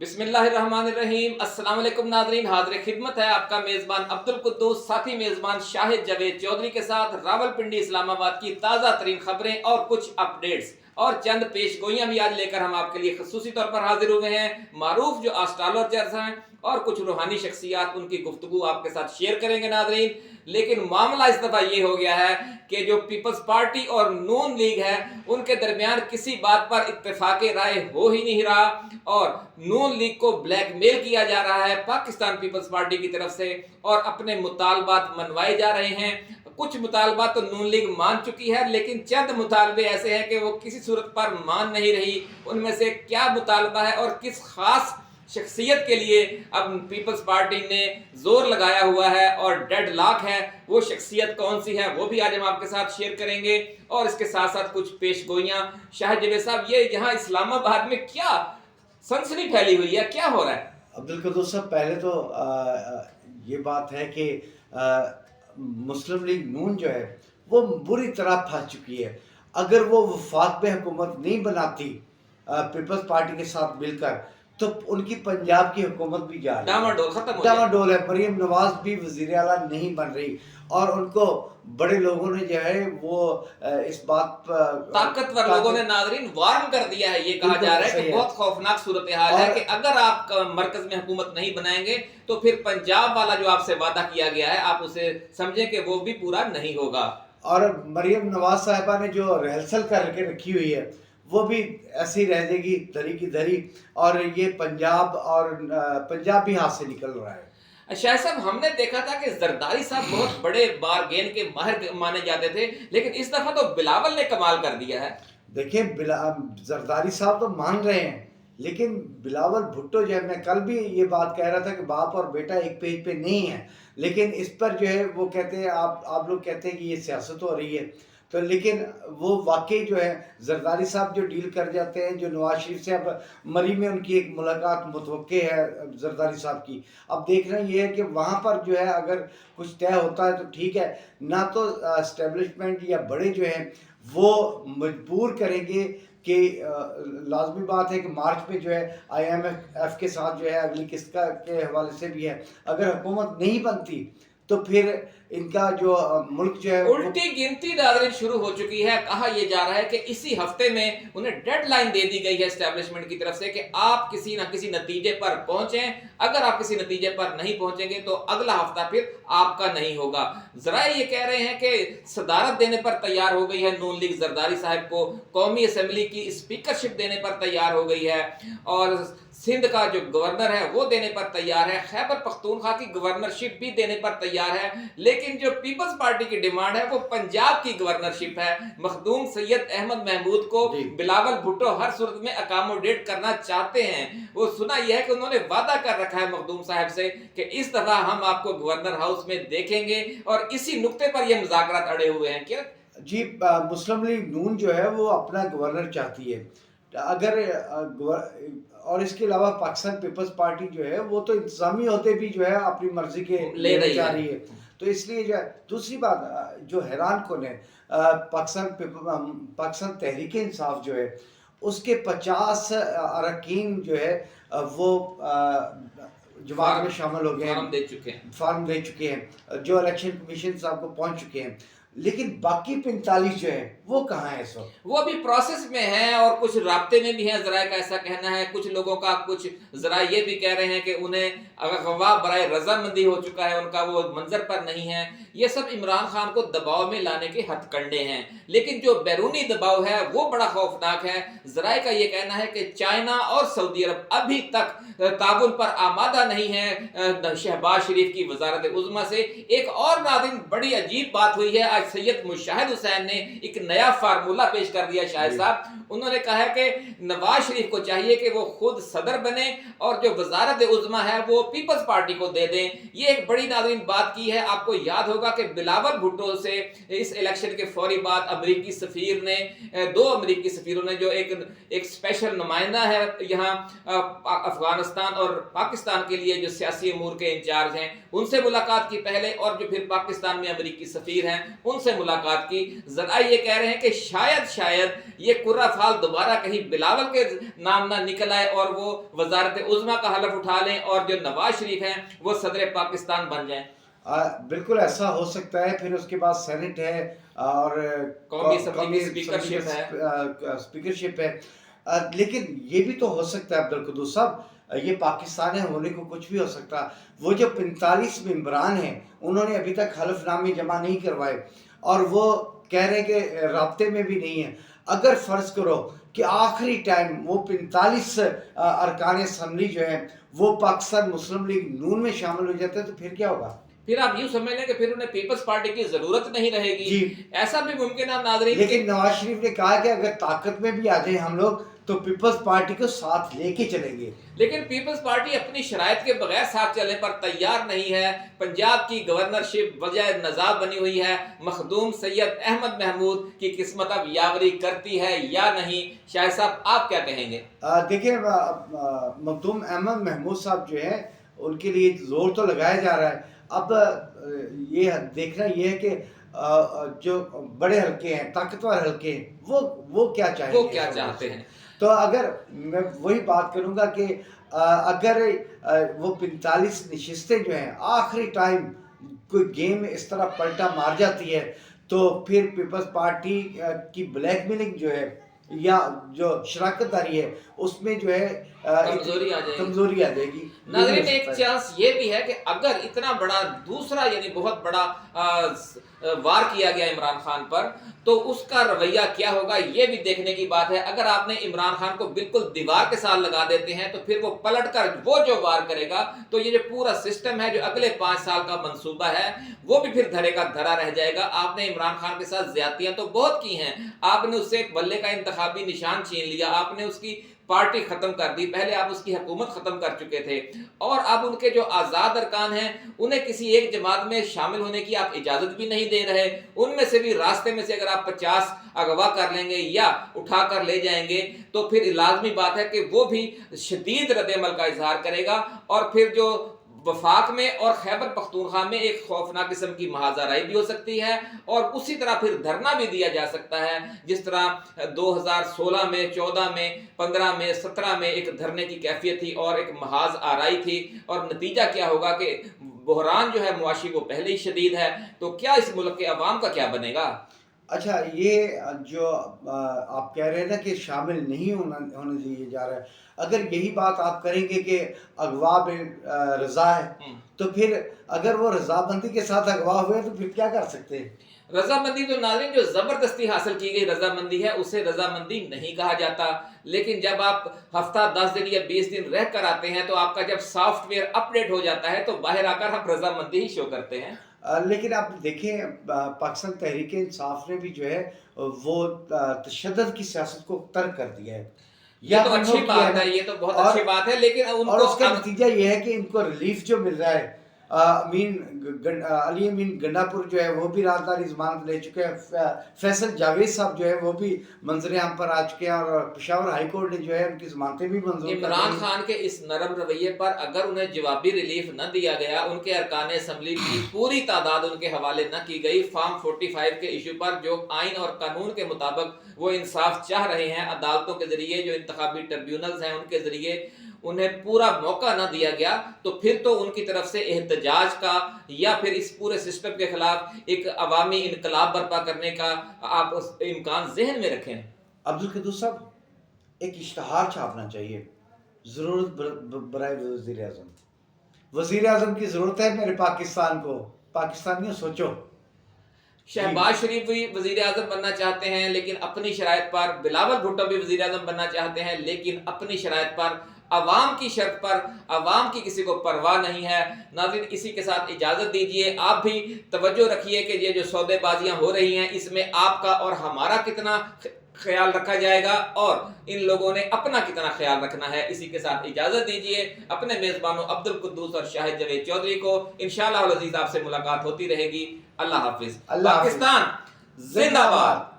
बिस्मिल्लाहिर्रहमानिर्रहीम। अस्सलाम वालेकुम नाज़रीन, हाज़िर खिदमत है आपका मेज़बान अब्दुल कुद्दूस, साथी मेज़बान शाहिद जावेद चौधरी के साथ रावलपिंडी इस्लामाबाद की ताज़ा तरीन खबरें और कुछ अपडेट्स और चंद पेशगोइयां भी आज लेकर हम आपके लिए खसूसी तौर पर हाजिर हुए हैं। मारूफ जो एस्ट्रोलॉजर्स हैं और कुछ रूहानी शख्सियात, उनकी गुफ्तगू आपके साथ शेयर करेंगे नाज़रीन। लेकिन मामला इस दफ़ा ये हो गया है कि जो पीपल्स पार्टी और नून लीग है उनके दरमियान किसी बात पर इत्तेफाक राय हो ही नहीं रहा और नून लीग को ब्लैकमेल किया जा रहा है पाकिस्तान पीपल्स पार्टी की तरफ से और अपने मुतालबात मनवाए जा रहे हैं। कुछ मुतालबात तो नून लीग मान चुकी है, लेकिन चंद मुतालबे ऐसे हैं कि वो किसी सूरत पर मान नहीं रही। उनमें से क्या मुतालबा है और किस खास शख्सियत के लिए अब पीपल्स पार्टी ने जोर लगाया हुआ है और डेड लॉक है, वो शख्सियत कौन सी है, वो भी आज हम आपके साथ शेयर करेंगे। और इसके साथ साथ कुछ पेशगोइयां। शाहिद जावेद साहब, ये यहाँ इस्लामाबाद में क्या सनसनी फैली हुई है, क्या हो रहा है? अब्दुल कुद्दूस साहब, पहले तो ये बात है कि मुस्लिम लीग नून जो है वो बुरी तरह फंस चुकी है। अगर वो वफाक पे हुकूमत नहीं बनाती पीपल्स पार्टी के साथ मिलकर, तो उनकी पंजाब की हुकूमत भी जा रही है, डामाडोल खत्म हो डामाडोल है। मरीम नवाज भी वज़ीर आला नहीं बन रही और उनको बड़े लोगों ने जो है वो इस बात पर ताकतवर लोगों ने नाज़रीन वार्न कर दिया है। ये कहा जा रहा है कि बहुत खौफनाक सूरत हाल है कि अगर आप मरकज में हुकूमत नहीं बनाएंगे तो फिर पंजाब वाला जो आपसे वादा किया गया है आप उसे समझें कि वो भी पूरा नहीं होगा। और मरीम नवाज साहिबा ने जो रिहर्सल करके रखी हुई है वो भी ऐसी रह जाएगी धरी की धरी, और ये पंजाब भी हाथ से निकल रहा है। शाह साहब, हमने देखा था कि जरदारी साहब बहुत बड़े बारगेन के माहिर माने जाते थे, लेकिन इस दफा तो बिलावल ने कमाल कर दिया है। देखिए, जरदारी साहब तो मान रहे हैं, लेकिन बिलावल भुट्टो जो है, मैं कल भी ये बात कह रहा था कि बाप और बेटा एक पेज पे नहीं है, लेकिन इस पर जो है वो कहते हैं, आप लोग कहते हैं कि ये सियासत हो रही है, तो लेकिन वो वाकई जो है जरदारी साहब जो डील कर जाते हैं, जो नवाज शरीफ से अब मरी में उनकी एक मुलाकात मुतवक्के है जरदारी साहब की। अब देखना ये है कि वहाँ पर जो है अगर कुछ तय होता है तो ठीक है, ना तो एस्टेब्लिशमेंट या बड़े जो हैं वो मजबूर करेंगे कि लाजमी बात है कि मार्च में जो है IMF के साथ जो है अगली किस्त के हवाले से भी है, अगर हुकूमत नहीं बनती तो फिर इनका जो मुल्क जो है उल्टी गिनती नाज़रीन शुरू हो चुकी है। कहा यह जा रहा है कि इसी हफ्ते में उन्हें डेडलाइन दे दी गई है एस्टेब्लिशमेंट की तरफ से कि आप किसी ना किसी नतीजे पर पहुंचें। अगर आप किसी नतीजे पर नहीं पहुंचेंगे तो अगला हफ्ता फिर आपका नहीं होगा। जरा ये कह रहे हैं कि सदारत देने पर तैयार हो गई है नून लीग, जरदारी साहब को कौमी असम्बली की स्पीकरशिप देने पर तैयार हो गई है और सिंध का जो गवर्नर है वो देने पर तैयार है, खैबर पख्तूनख्वा की गवर्नरशिप भी देने पर तैयार है। लेकिन जो पीपल्स पार्टी की डिमांड है वो पंजाब की गवर्नरशिप है। मखदूम सैयद अहमद महमूद को बिलावल भुट्टो हर सूरत में अकोमोडेट करना चाहते हैं। वो सुना यह है कि उन्होंने वादा कर रखा है मखदूम साहब से कि इस दफा हम आपको गवर्नर हाउस में देखेंगे और इसी नुक्ते पर ये मुज़ाकरात अड़े हुए हैं। क्या जी, मुस्लिम लीग नून जो है वो अपना गवर्नर चाहती है, अगर और इसके अलावा पाकिस्तान पीपल्स पार्टी जो है वो तो इंतजामी होते भी जो है अपनी मर्जी के ले जा रही है। तो इसलिए जो है, दूसरी बात जो हैरान कौन है, पाकिस्तान तहरीक इंसाफ जो है उसके 50 अरकान जो है वो जमात में शामिल हो गए हैं, फॉर्म दे चुके हैं, जो इलेक्शन कमीशन साहब को पहुंच चुके हैं। लेकिन बाकी 45 जो है वो कहाँ है इस वक्त? वो अभी प्रोसेस में है और कुछ राब्ते में भी हैं, जराए का ऐसा कहना है। कुछ लोगों का, कुछ जराए ये भी कह रहे हैं कि उन्हें अगवा बराए रजामंदी हो चुका है, उनका वो मंजर पर नहीं है। ये सब इमरान खान को दबाव में लाने के हथकंडे हैं, लेकिन जो बैरूनी दबाव है वो बड़ा खौफनाक है। जराए का ये कहना है कि चाइना और सऊदी अरब अभी तक ताबुन पर आमादा नहीं है शहबाज शरीफ की वजारत उज़्मा से। एक और नाज़रीन बड़ी अजीब बात हुई है, आज सैयद मुशाहिद हुसैन ने एक नया फार्मूला पेश कर दिया। शाहिद साहब, उन्होंने कहा है कि नवाज शरीफ को चाहिए कि वो खुद सदर बने और जो वजारत उज़्मा है वो पीपल्स पार्टी को दे दें। ये एक बड़ी नाज़रीन बात की है। आपको याद होगा कि बिलावल भुट्टो से इस इलेक्शन के फौरी बाद अमरीकी सफीर ने, 2 अमरीकी सफीरों ने, जो एक स्पेशल नुमाइंदा है यहाँ अफगानिस्तान और पाकिस्तान के लिए, जो सियासी अमूर के इंचार्ज हैं, उनसे मुलाकात की पहले, और जो फिर पाकिस्तान में अमरीकी सफीर हैं उनसे मुलाकात की। ज़राए ये कह रहे हैं कि शायद ये कुर्रा फाल दोबारा कहीं बिलावल के नाम ना निकल आए और वो वजारत उज़्मा का हलफ उठा लें और जो नवाज शरीफ हैं वो सदर पाकिस्तान बन जाएं। बिल्कुल ऐसा हो सकता है। फिर उसके बाद सेनेट है और कौमी असम्बली की स्पीकरशिप है। स्पीकरशिप है। लेकिन ये भी तो हो सकता है अब्दुल कुद्दूस साहब, ये पाकिस्तान है, होने को कुछ भी हो सकता। वो जो 45 मेंबरान हैं उन्होंने अभी तक हलफनामे जमा नहीं करवाए और वो कह रहे हैं कि राब्ते में भी नहीं है। अगर फ़र्ज़ करो कि आखिरी टाइम वो 45 अरकान असम्बली जो हैं वो पाकिस्तान मुस्लिम लीग नून में शामिल हो जाते हैं तो फिर क्या होगा? फिर आप यूं समझ लें कि फिर उन्हें पीपल्स पार्टी की जरूरत नहीं रहेगी। जी। ऐसा भी मुमकिन है नाज़रीन। लेकिन नवाज शरीफ ने कहा कि अगर ताकत में भी आ जाए हम लोग तो पीपल्स पार्टी को साथ लेके चलेंगे। लेकिन पीपल्स पार्टी अपनी शराइत के बगैर साथ चलने पर तैयार नहीं है। पंजाब की गवर्नरशिप वजह नज़ाब बनी हुई है। मखदूम सैयद अहमद महमूद की किस्मत अब यावरी करती है या नहीं? शाहिद साहब आप क्या कहेंगे? देखिए, मखदूम अहमद महमूद साहब जो है उनके लिए जोर तो लगाया जा रहा है। अब ये देखना ये है कि जो बड़े हल्के हैं, ताकतवर हल्के हैं, वो क्या चाहेंगे, वो क्या चाहते हैं? तो अगर मैं वही बात करूंगा कि अगर वो 45 नशिस्तें जो हैं आखिरी टाइम कोई गेम इस तरह पलटा मार जाती है तो फिर पीपल्स पार्टी की ब्लैकमेलिंग जो है या जो शराकतदारी है उसमें जो है कमजोरी आ जाएगी। नाज़रीन, एक चांस ये भी है कि अगर इतना बड़ा दूसरा यानी बहुत बड़ा वार किया गया इमरान खान पर तो उसका रवैया क्या होगा ये भी देखने की बात है। अगर आपने इमरान खान को बिल्कुल दीवार के साथ लगा देते हैं तो फिर वो पलट कर वो जो वार करेगा तो ये जो पूरा सिस्टम है जो अगले 5 साल का मंसूबा है वो भी फिर धरे का धरा रह जाएगा। आपने इमरान खान के साथ ज्यादतियां तो बहुत की हैं। आपने उससे एक बल्ले का इंतखाबी निशान छीन लिया, आपने उसकी पार्टी खत्म कर दी, पहले आप उसकी हुकूमत खत्म कर चुके थे और अब उनके जो आज़ाद अरकान हैं उन्हें किसी एक जमात में शामिल होने की आप इजाज़त भी नहीं दे रहे। उनमें से भी रास्ते में से अगर आप 50 अगवा कर लेंगे या उठा कर ले जाएंगे तो फिर लाजमी बात है कि वो भी शदीद रद्द-ए-अमल का इजहार करेगा और फिर जो वफाक में और खैबर पख्तूनख्वा में एक खौफनाक किस्म की महाजराई भी हो सकती है और उसी तरह फिर धरना भी दिया जा सकता है जिस तरह 2016 में, 14 में, 15 में, 17 में एक धरने की कैफियत थी और एक महाज आराई थी। और नतीजा क्या होगा कि बहरान जो है मुआशी वो पहले ही शदीद है। तो क्या इस मुल्क के अवाम का क्या बनेगा? अच्छा, ये जो आप कह रहे हैं ना कि शामिल नहीं होने दिया जा रहा है, अगर यही बात आप करेंगे कि अगवा में रजा है तो फिर अगर वो रजामंदी के साथ अगवा हुए तो फिर क्या कर सकते हैं? रजामंदी तो नाज़रीन जो जबरदस्ती हासिल की गई रजामंदी है उसे रजामंदी नहीं कहा जाता। लेकिन जब आप हफ्ता 10 दिन या 20 दिन रह कर आते हैं तो आपका जब सॉफ्टवेयर अपडेट हो जाता है तो बाहर आकर आप रजामंदी ही शो करते हैं। लेकिन आप देखें पाकिस्तान तहरीक इंसाफ ने भी जो है वो तशद्दुद की सियासत को तर्क कर दिया है। ये तो अच्छी बात है, ये तो बहुत अच्छी बात है। लेकिन और उसका नतीजा ये है कि इनको रिलीफ जो मिल रहा है, अली अमीन गंडापुर जो है वो भी राजदारी जमानत ले चुके हैं, फैसल जावेद साहब जो है वो भी मंजर आम पर आ चुके हैं और पेशावर हाई कोर्ट ने जो है उनकी जमानतें भी मंजूर कर दी। इमरान खान के इस नरम रवैये पर अगर उन्हें जवाबी रिलीफ न दिया गया, उनके अरकान असम्बली की पूरी तादाद उनके हवाले न की गई, फॉर्म 45 के इशू पर जो आइन और कानून के मुताबिक वो इंसाफ चाह रहे हैं, अदालतों के जरिए जो इंतखाबी ट्रिब्यूनल्स हैं उनके जरिए उन्हें पूरा मौका न दिया गया तो फिर तो उनकी तरफ से एहतजाज का या फिर इस पूरे सिस्टम के खिलाफ एक अवामी इनकलाब बर्पा करने का आप इम्कान जहन में रखें। अब्दुल कुद्दूस साहब, एक इश्तहार छापना चाहिए, ज़रूरत बराए वज़ीर आज़म की ज़रूरत है मेरे पाकिस्तान को, पाकिस्तानियों सोचो। शहबाज शरीफ भी वजीर आजम बनना चाहते हैं लेकिन अपनी शराइत पर, बिलावल भुट्टो भी वजीर आजम बनना चाहते हैं लेकिन अपनी शराइत पर, अवाम की शर्त पर, अवाम की किसी को परवाह नहीं है। नाज़रीन, इसी के साथ इजाज़त दीजिए। आप भी तवज्जो रखिए कि ये जो सौदेबाजियाँ हो रही हैं इसमें आपका और हमारा कितना ख्याल रखा जाएगा और इन लोगों ने अपना कितना ख्याल रखना है। इसी के साथ इजाज़त दीजिए। अपने मेज़बानों अब्दुल कुद्दूस और शाहिद जवेद चौधरी को इंशाअल्लाह अज़ीज़ आपसे मुलाकात होती रहेगी। अल्लाह हाफिज़। पाकिस्तान जिंदाबाद।